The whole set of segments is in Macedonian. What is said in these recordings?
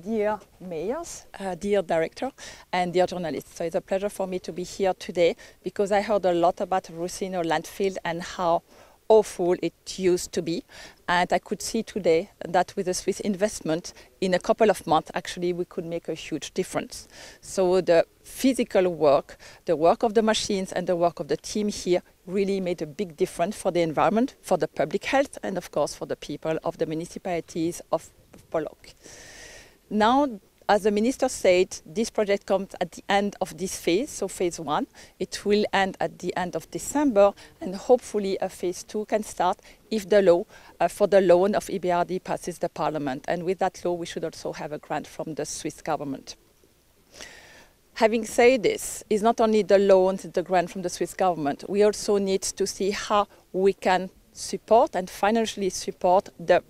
Dear mayors, dear director, and dear journalists. So it's a pleasure for me to be here today because I heard a lot about Rusino landfill and how awful it used to be. And I could see today that with the Swiss investment, in a couple of months, actually, we could make a huge difference. So the physical work, the work of the machines and the work of the team here really made a big difference for the environment, for the public health, and of course for the people of the municipalities of Pollock. Now, as the minister said, this project comes at the end of this phase, so phase 1. It will end at the end of December, and hopefully a phase 2 can start if the law for the loan of EBRD passes the parliament. And with that law, we should also have a grant from the Swiss government. Having said this, it's not only the loans, the grant from the Swiss government. We also need to see how we can support and financially support the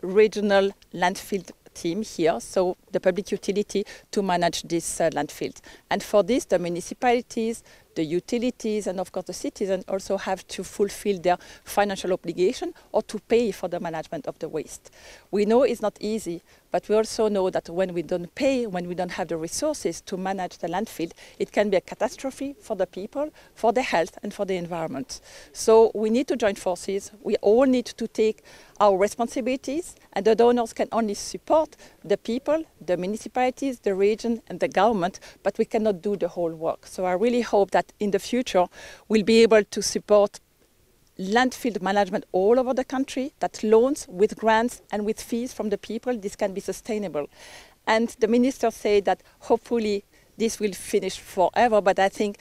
regional landfill team here, so the public utility, to manage this landfill. And for this, the municipalities, the utilities, and of course the citizens also have to fulfill their financial obligation or to pay for the management of the waste. We know it's not easy, but we also know that when we don't pay, when we don't have the resources to manage the landfill, it can be a catastrophe for the people, for the health, and for the environment. So we need to join forces. We all need to take our responsibilities, and the donors can only support the people, the municipalities, the region, and the government, but we cannot do the whole work. So I really hope that in the future we'll be able to support landfill management all over the country, that loans with grants and with fees from the people, this can be sustainable. And the minister said that hopefully this will finish forever, but I think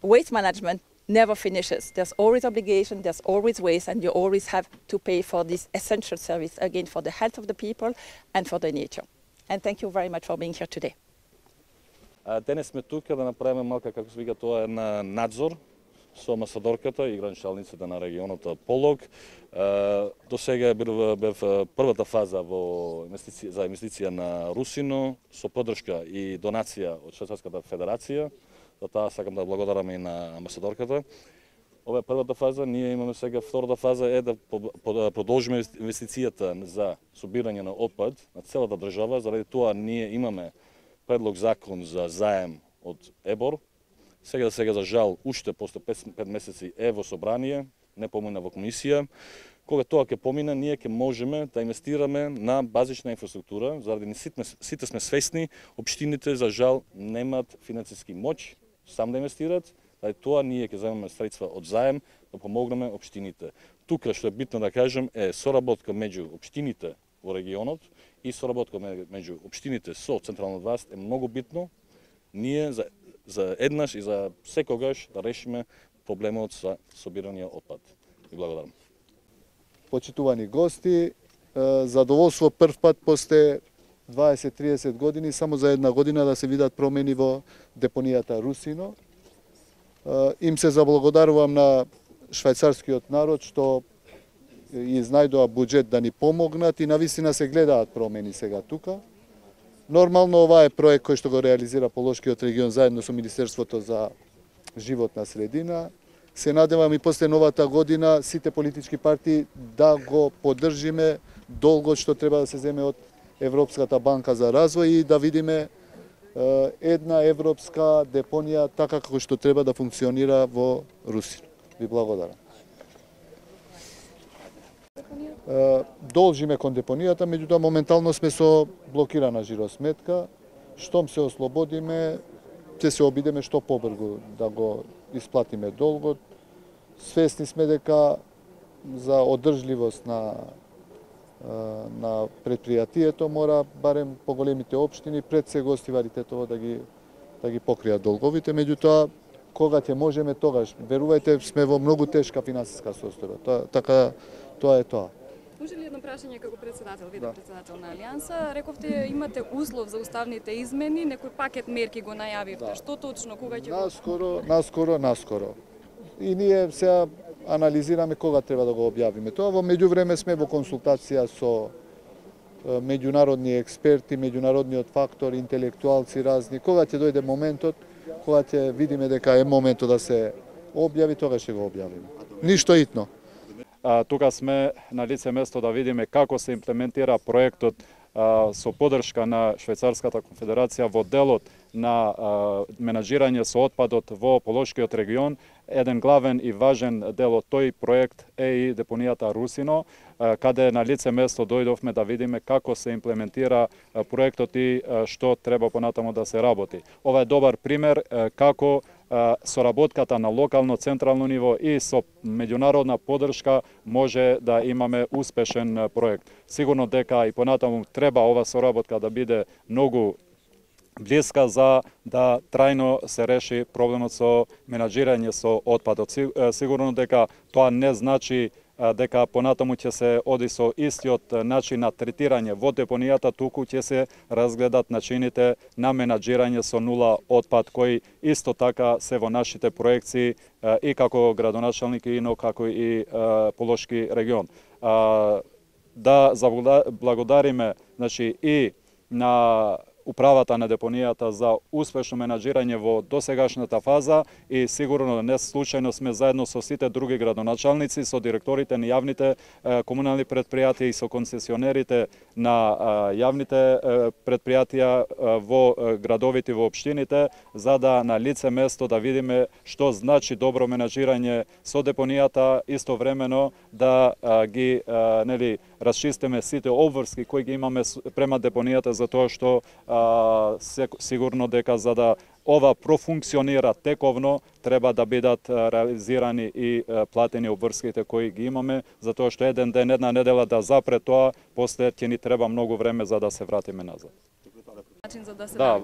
waste management never finishes. There's always obligation, there's always waste, and you always have to pay for this essential service, again, for the health of the people and for the nature. And thank you very much for being here today. Денес сме тука да направиме малка, како се вика тоа, на надзор со амбасадорката и граничалниците на регионот Полог. До сега бев првата фаза за инвестиција на Русино со поддршка и донација од Швајцарската федерација. За таа сакам да благодарам и на амбасадорката. Ова е првата фаза, ние имаме сега втората фаза е да продолжиме инвестицијата за собирање на отпад на целата држава. Заради тоа ние имаме предлог закон за заем од ЕБОР. Сега за жал уште после 5 месеци е во собрание, не помина во комисија. Кога тоа ќе помине, ние ќе можеме да инвестираме на базична инфраструктура, заради сите сме свесни, општините за жал немаат финансиски моќ сам да инвестират, заради тоа ние ќе земеме средства од заем да помогнеме општините. Тука што е битно да кажем е соработка меѓу општините во регионот и соработка меѓу општините со централна власт е многу битно. Ние за еднаш и за секогаш да решиме проблемот со собираниот отпад. И благодарам. Почитувани гости, задоволство прв пат после 20-30 години, само за една година да се видат промени во депонијата Русино. Им се заблагодарувам на швајцарскиот народ што изнајдоа буџет да ни помогнат и навистина се гледаат промени сега тука. Нормално ова е проект кој што го реализира Полошкиот регион заедно со Министерството за животна средина. Се надевам и после новата година сите политички партии да го поддржиме долгот што треба да се земе од Европската банка за развој и да видиме една европска депонија така како што треба да функционира во Русино. Ви благодарам. Должиме кон депонијата, меѓутоа моментално сме со блокирана жиросметка. Штом се ослободиме, ќе се обидеме што побрзо да го исплатиме долгот. Свесни сме дека за одржливост на предпријатието мора барем поголемите општини пред се гостивалитетово да ги покријат долговите, меѓутоа кога ќе можеме тогаш, верувајте, сме во многу тешка финансиска состојба. Така тоа е тоа. Може ли едно прашање како председател, виде председател на Алијанса? Рековте имате услов за уставните измени, некој пакет мерки го најавивте. Што точно, кога ќе го... Наскоро. И ние сега анализираме кога треба да го објавиме. Тоа во меѓувреме сме во консултација со меѓународни експерти, меѓународниот фактор, интелектуалци разни. Кога ќе дојде моментот, кога ќе видиме дека е моментот да се објави, тогаш ќе го објавиме. Ништо итно. тука сме на лице место да видиме како се имплементира проектот со поддршка на Швајцарската конфедерација во делот на менаџирање со отпадот во Полошкиот регион. Еден главен и важен дел од тој проект е и депонијата Русино, каде на лице место дојдовме да видиме како се имплементира проектот и што треба понатаму да се работи. Ова е добар пример како соработката на локално, централно ниво и со меѓународна поддршка може да имаме успешен проект. Сигурно дека и понатаму треба ова соработка да биде многу блиска за да трајно се реши проблемот со менаџирање со отпадот. Сигурно дека тоа не значи дека понатаму ќе се оди со истиот начин на третирање во депонијата, туку ќе се разгледат начините на менаџирање со нула отпад, кои исто така се во нашите проекции и како градоначалник и како и Полошки регион. Да заблагодариме и на управата на депонијата за успешно менаџирање во досегашната фаза и сигурно не случајно сме заедно со сите други градоначалници, со директорите на јавните комунални претпријатија и со концесионерите на јавните претпријатија во градовите и во општините, за да на лице место да видиме што значи добро менаџирање со депонијата, истовремено да ги расчистиме сите обврски кои ги имаме према депонијата, за тоа што сигурно дека за да ова профункционира тековно, треба да бидат реализирани и платени обврските кои ги имаме, затоа што еден ден, една недела да запре тоа, после ќе ни треба многу време за да се вратиме назад. Да,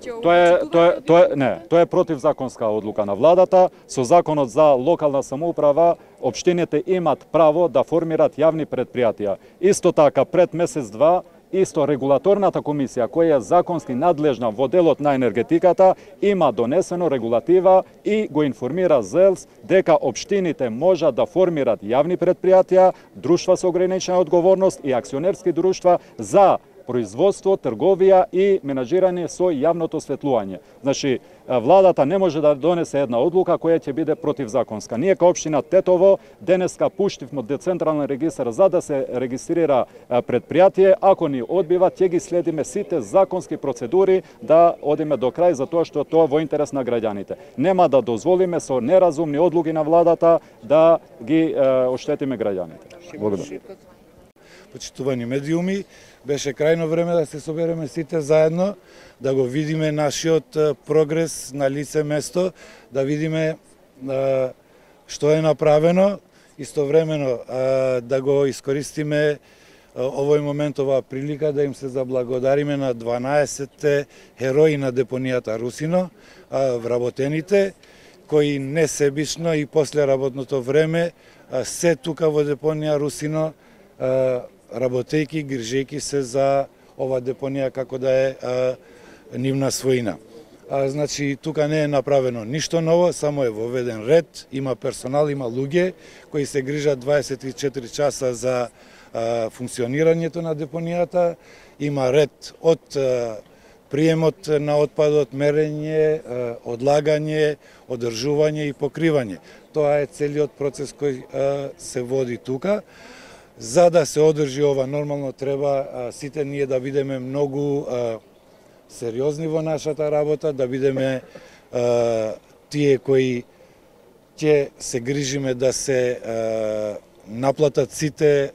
тоа е противзаконска одлука на владата. Со законот за локална самоуправа, општините имат право да формираат јавни претпријатија. Исто така, пред месец-два, исто регулаторната комисија, која е законски надлежна во делот на енергетиката, има донесено регулатива и го информира ЗЕЛС дека општините можат да формираат јавни претпријатија, друштва со ограничена одговорност и акционерски друштва за производство, трговија и менаџирање со јавното осветлување. Значи, владата не може да донесе една одлука која ќе биде противзаконска. Ние као општина Тетово денеска пуштивме децентрален регистар за да се регистрира претпријатие. Ако ни одбива, ќе ги следиме сите законски процедури да одиме до крај, затоа што тоа во интерес на граѓаните. Нема да дозволиме со неразумни одлуки на владата да ги оштетиме граѓаните. Благодарам. Почитувани медиуми, беше крајно време да се собереме сите заедно, да го видиме нашиот прогрес на лице место, да видиме што е направено, истовремено да го искористиме овој момент, оваа прилика да им се заблагодариме на 12 херои на депонијата Русино, вработените, кои несебично и после работното време се тука во депонија Русино, работејќи, грижејќи се за ова депонија како да е нивна својина. Значи, тука не е направено ништо ново, само е воведен ред, има персонал, има луѓе кои се грижат 24 часа за функционирањето на депонијата, има ред од приемот на отпадот, мерење, одлагање, одржување и покривање. Тоа е целиот процес кој се води тука. За да се одржи ова нормално, треба сите ние да бидеме многу сериозни во нашата работа, да бидеме тие кои ќе се грижиме да се наплатат сите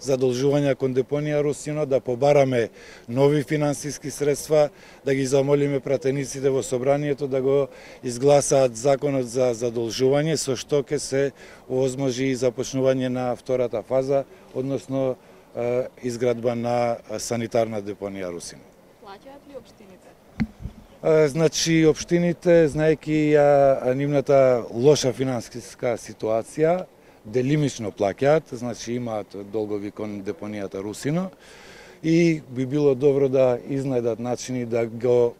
задолжувања кон депонија Русино, да побараме нови финансиски средства, да ги замолиме пратениците во собранието да го изгласаат законот за задолжување, со што ќе се овозможи и започнување на втората фаза, односно изградба на санитарна депонија Русино. Плаќаат ли општините? Значи, општините, знаејќи нивната лоша финансиска ситуација, делимично плаќаат, значи имаат долгови кон депонијата Русино и би било добро да изнајдат начини да го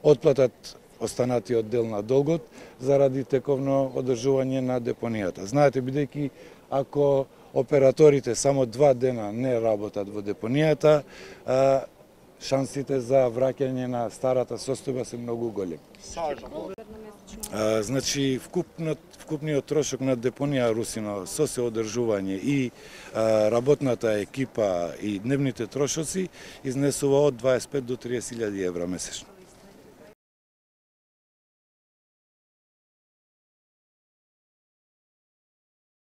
отплатат останатиот дел на долгот заради тековно одржување на депонијата. Знаете, бидејќи ако операторите само 2 дена не работат во депонијата, шансите за враќање на старата состојба се многу големи. Значи, вкупниот трошок на депонија Русино со се одржување и работната екипа и дневните трошоци изнесува од 25 до 30.000 евра месечно.